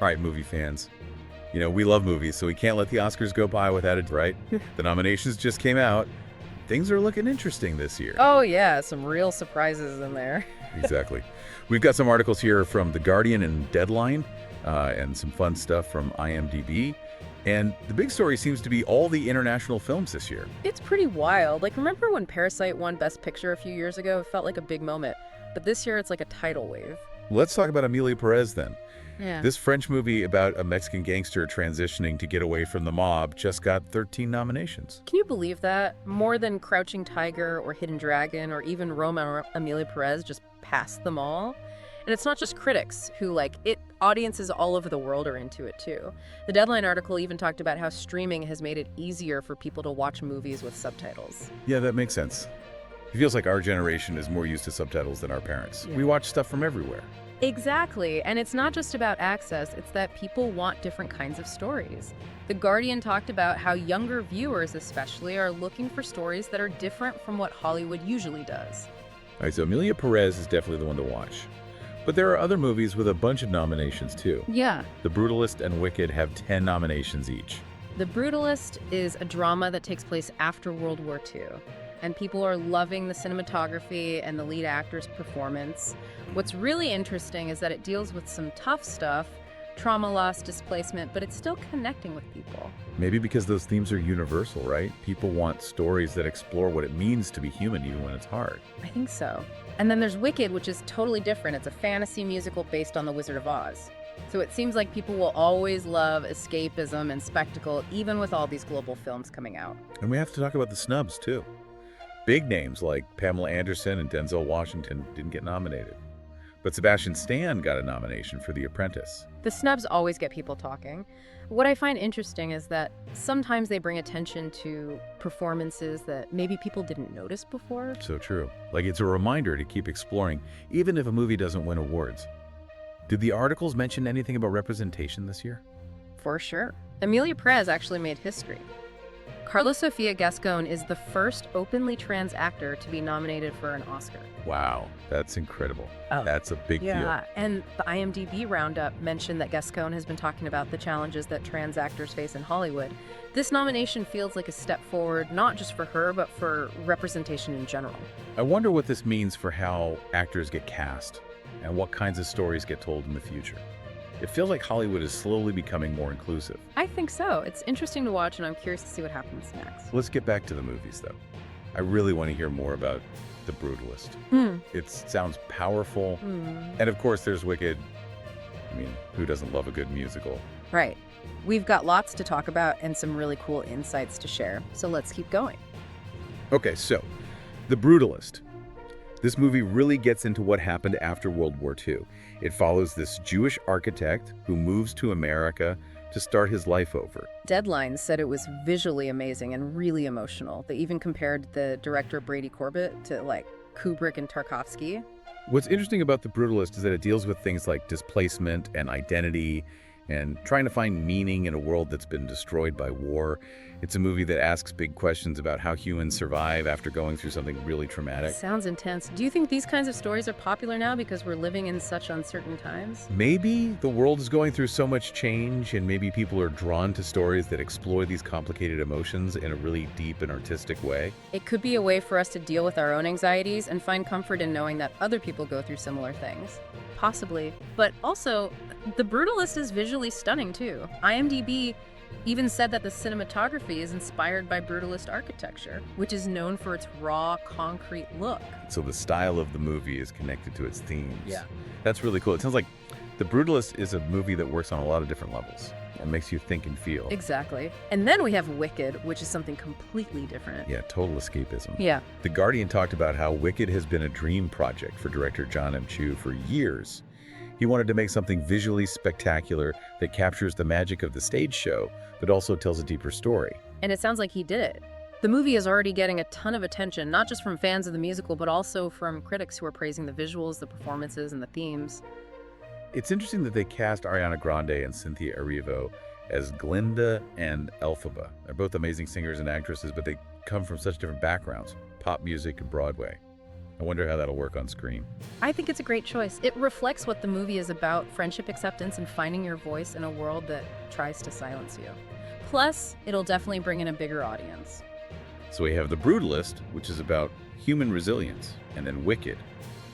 All right, movie fans. We love movies, so we can't let the Oscars go by without it, right? The nominations just came out. Things are looking interesting this year. Oh, yeah, some real surprises in there. Exactly. We've got some articles here from The Guardian and Deadline, and some fun stuff from IMDb. And the big story seems to be all the international films this year. It's pretty wild. Like, remember when Parasite won Best Picture a few years ago? It felt like a big moment. But this year, it's like a tidal wave. Let's talk about Emilia Pérez then. Yeah. This French movie about a Mexican gangster transitioning to get away from the mob just got 13 nominations. Can you believe that? More than Crouching Tiger or Hidden Dragon or even Roma or Emilia Perez just passed them all. And it's not just critics who like it, audiences all over the world are into it too. The Deadline article even talked about how streaming has made it easier for people to watch movies with subtitles. Yeah, that makes sense. It feels like our generation is more used to subtitles than our parents. Yeah. We watch stuff from everywhere. Exactly, and it's not just about access, it's that people want different kinds of stories. The Guardian talked about how younger viewers especially are looking for stories that are different from what Hollywood usually does. All right, so Emilia Pérez is definitely the one to watch. But there are other movies with a bunch of nominations too. Yeah. The Brutalist and Wicked have 10 nominations each. The Brutalist is a drama that takes place after World War II, and people are loving the cinematography and the lead actor's performance. What's really interesting is that it deals with some tough stuff, trauma, loss, displacement, but it's still connecting with people. Maybe because those themes are universal, right? People want stories that explore what it means to be human even when it's hard. I think so. And then there's Wicked, which is totally different. It's a fantasy musical based on The Wizard of Oz. So it seems like people will always love escapism and spectacle, even with all these global films coming out. And we have to talk about the snubs too. Big names like Pamela Anderson and Denzel Washington didn't get nominated. But Sebastian Stan got a nomination for The Apprentice. The snubs always get people talking. What I find interesting is that sometimes they bring attention to performances that maybe people didn't notice before. So true. Like it's a reminder to keep exploring, even if a movie doesn't win awards. Did the articles mention anything about representation this year? For sure. Emilia Pérez actually made history. Carla Sofia Gascon is the first openly trans actor to be nominated for an Oscar. Wow, that's incredible. Oh, That's a big deal. And the IMDb roundup mentioned that Gascon has been talking about the challenges that trans actors face in Hollywood. This nomination feels like a step forward, not just for her, but for representation in general. I wonder what this means for how actors get cast and what kinds of stories get told in the future. It feels like Hollywood is slowly becoming more inclusive. I think so. It's interesting to watch, and I'm curious to see what happens next. Let's get back to the movies, though. I really want to hear more about The Brutalist. It sounds powerful. And of course, there's Wicked. I mean, who doesn't love a good musical? Right. We've got lots to talk about and some really cool insights to share, so let's keep going. Okay, so The Brutalist. This movie really gets into what happened after World War II. It follows this Jewish architect who moves to America to start his life over. Deadline said it was visually amazing and really emotional. They even compared the director Brady Corbett to like Kubrick and Tarkovsky. What's interesting about The Brutalist is that it deals with things like displacement and identity and trying to find meaning in a world that's been destroyed by war. It's a movie that asks big questions about how humans survive after going through something really traumatic. Sounds intense. Do you think these kinds of stories are popular now because we're living in such uncertain times? Maybe the world is going through so much change, and maybe people are drawn to stories that explore these complicated emotions in a really deep and artistic way. It could be a way for us to deal with our own anxieties and find comfort in knowing that other people go through similar things. Possibly. But also, The Brutalist is visually stunning too. IMDb even said that the cinematography is inspired by Brutalist architecture, which is known for its raw, concrete look. So the style of the movie is connected to its themes. Yeah. That's really cool. It sounds like The Brutalist is a movie that works on a lot of different levels and makes you think and feel. Exactly. And then we have Wicked, which is something completely different. Yeah, total escapism. Yeah. The Guardian talked about how Wicked has been a dream project for director John M. Chu for years. He wanted to make something visually spectacular that captures the magic of the stage show, but also tells a deeper story. And it sounds like he did it. The movie is already getting a ton of attention, not just from fans of the musical, but also from critics who are praising the visuals, the performances, and the themes. It's interesting that they cast Ariana Grande and Cynthia Erivo as Glinda and Elphaba. They're both amazing singers and actresses, but they come from such different backgrounds, pop music and Broadway. I wonder how that'll work on screen. I think it's a great choice. It reflects what the movie is about, friendship, acceptance, and finding your voice in a world that tries to silence you. Plus, it'll definitely bring in a bigger audience. So we have The Brutalist, which is about human resilience, and then Wicked,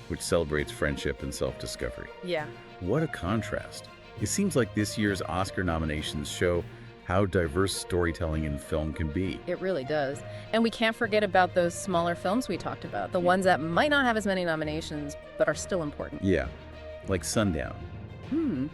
which celebrates friendship and self-discovery. Yeah. What a contrast. It seems like this year's Oscar nominations show how diverse storytelling in film can be. It really does. And we can't forget about those smaller films we talked about, the ones that might not have as many nominations, but are still important. Yeah, like Sundown.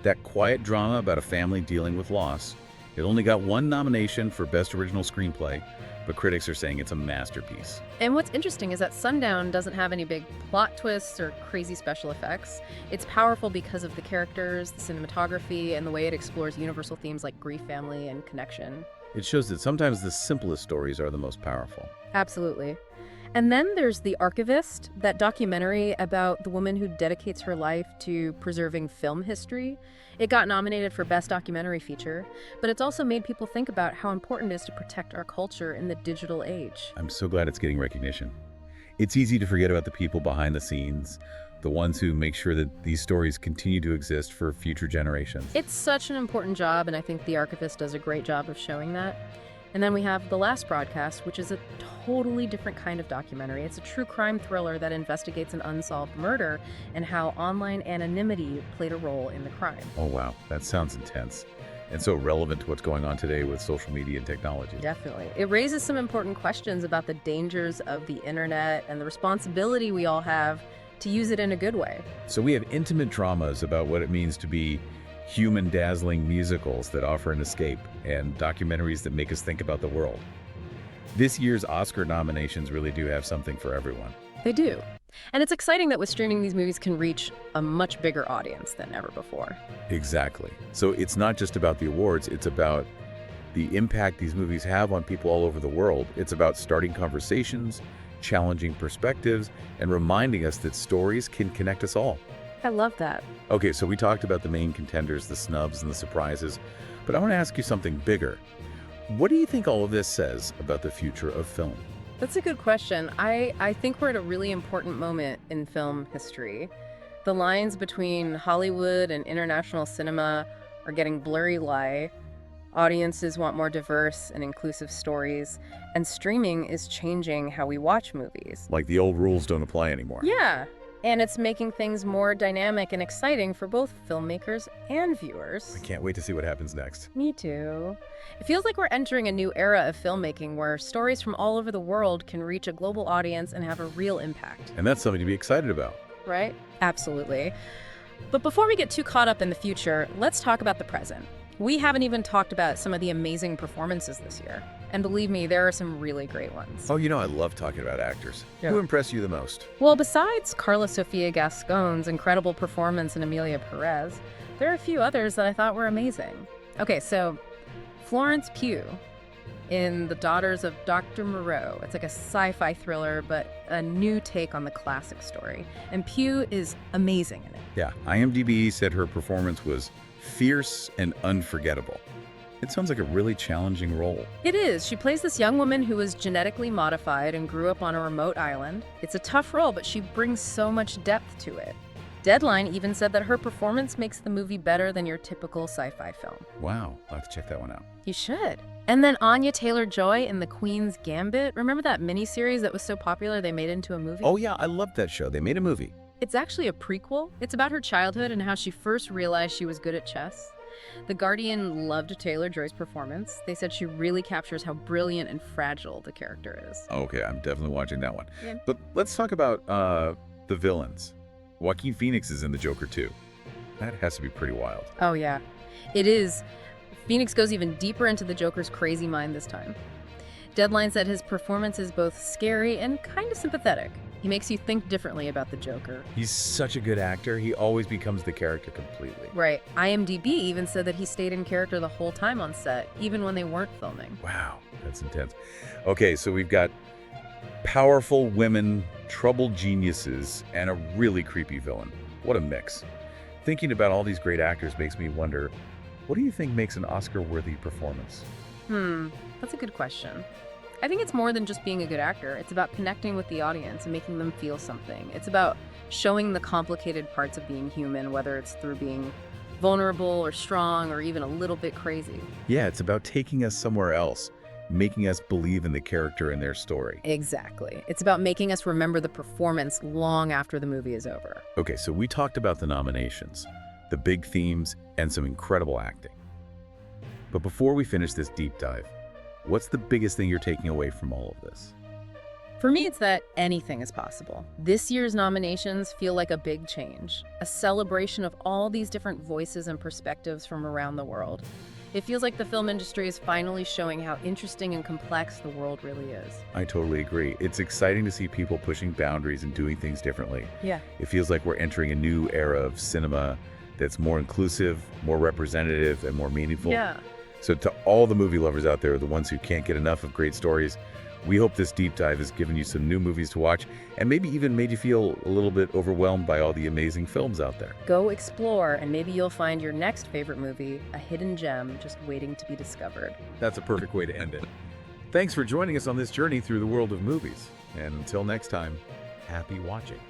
That quiet drama about a family dealing with loss. It only got one nomination for Best Original Screenplay, but critics are saying it's a masterpiece. And what's interesting is that Sundown doesn't have any big plot twists or crazy special effects. It's powerful because of the characters, the cinematography, and the way it explores universal themes like grief, family, and connection. It shows that sometimes the simplest stories are the most powerful. Absolutely. And then there's The Archivist, that documentary about the woman who dedicates her life to preserving film history. It got nominated for Best Documentary Feature, but it's also made people think about how important it is to protect our culture in the digital age. I'm so glad it's getting recognition. It's easy to forget about the people behind the scenes, the ones who make sure that these stories continue to exist for future generations. It's such an important job, and I think The Archivist does a great job of showing that. And then we have The Last Broadcast, which is a totally different kind of documentary. It's a true crime thriller that investigates an unsolved murder and how online anonymity played a role in the crime. Oh wow, that sounds intense. And so relevant to what's going on today with social media and technology. Definitely. It raises some important questions about the dangers of the internet and the responsibility we all have to use it in a good way. So we have intimate dramas about what it means to be human dazzling musicals that offer an escape, and documentaries that make us think about the world. This year's Oscar nominations really do have something for everyone. They do. And it's exciting that with streaming, these movies can reach a much bigger audience than ever before. Exactly. So it's not just about the awards, it's about the impact these movies have on people all over the world. It's about starting conversations, challenging perspectives, and reminding us that stories can connect us all. I love that. Okay, so we talked about the main contenders, the snubs and the surprises, but I want to ask you something bigger. What do you think all of this says about the future of film? That's a good question. I think we're at a really important moment in film history. The lines between Hollywood and international cinema are getting blurry. Audiences want more diverse and inclusive stories, and streaming is changing how we watch movies. Like the old rules don't apply anymore. Yeah. And it's making things more dynamic and exciting for both filmmakers and viewers. I can't wait to see what happens next. Me too. It feels like we're entering a new era of filmmaking where stories from all over the world can reach a global audience and have a real impact. And that's something to be excited about. Right? Absolutely. But before we get too caught up in the future, let's talk about the present. We haven't even talked about some of the amazing performances this year. And believe me, there are some really great ones. Oh, I love talking about actors. Yeah. Who impressed you the most? Well, besides Carla Sofia Gascon's incredible performance in Emilia Pérez, there are a few others that I thought were amazing. Okay, so Florence Pugh in The Daughters of Dr. Moreau. It's like a sci-fi thriller, but a new take on the classic story. And Pugh is amazing in it. Yeah, IMDb said her performance was fierce and unforgettable. It sounds like a really challenging role. It is. She plays this young woman who was genetically modified and grew up on a remote island. It's a tough role, but she brings so much depth to it. Deadline even said that her performance makes the movie better than your typical sci-fi film. Wow, I'll have to check that one out. You should. And then Anya Taylor-Joy in The Queen's Gambit. Remember that miniseries that was so popular they made into a movie? Oh yeah, I loved that show. They made a movie. It's actually a prequel. It's about her childhood and how she first realized she was good at chess. The Guardian loved Taylor-Joy's performance. They said she really captures how brilliant and fragile the character is. Okay, I'm definitely watching that one. Yeah. But let's talk about the villains. Joaquin Phoenix is in The Joker too. That has to be pretty wild. Oh yeah, it is. Phoenix goes even deeper into the Joker's crazy mind this time. Deadline said his performance is both scary and kind of sympathetic. He makes you think differently about the Joker. He's such a good actor. He always becomes the character completely. Right. IMDb even said that he stayed in character the whole time on set, even when they weren't filming. Wow, that's intense. Okay, so we've got powerful women, troubled geniuses, and a really creepy villain. What a mix. Thinking about all these great actors makes me wonder, what do you think makes an Oscar-worthy performance? That's a good question. I think it's more than just being a good actor. It's about connecting with the audience and making them feel something. It's about showing the complicated parts of being human, whether it's through being vulnerable or strong or even a little bit crazy. Yeah, it's about taking us somewhere else, making us believe in the character and their story. Exactly. It's about making us remember the performance long after the movie is over. Okay, so we talked about the nominations, the big themes, and some incredible acting. But before we finish this deep dive, what's the biggest thing you're taking away from all of this? For me, it's that anything is possible. This year's nominations feel like a big change, a celebration of all these different voices and perspectives from around the world. It feels like the film industry is finally showing how interesting and complex the world really is. I totally agree. It's exciting to see people pushing boundaries and doing things differently. Yeah. It feels like we're entering a new era of cinema that's more inclusive, more representative, and more meaningful. Yeah. So to all the movie lovers out there, the ones who can't get enough of great stories, we hope this deep dive has given you some new movies to watch and maybe even made you feel a little bit overwhelmed by all the amazing films out there. Go explore, and maybe you'll find your next favorite movie, a hidden gem just waiting to be discovered. That's a perfect way to end it. Thanks for joining us on this journey through the world of movies. And until next time, happy watching.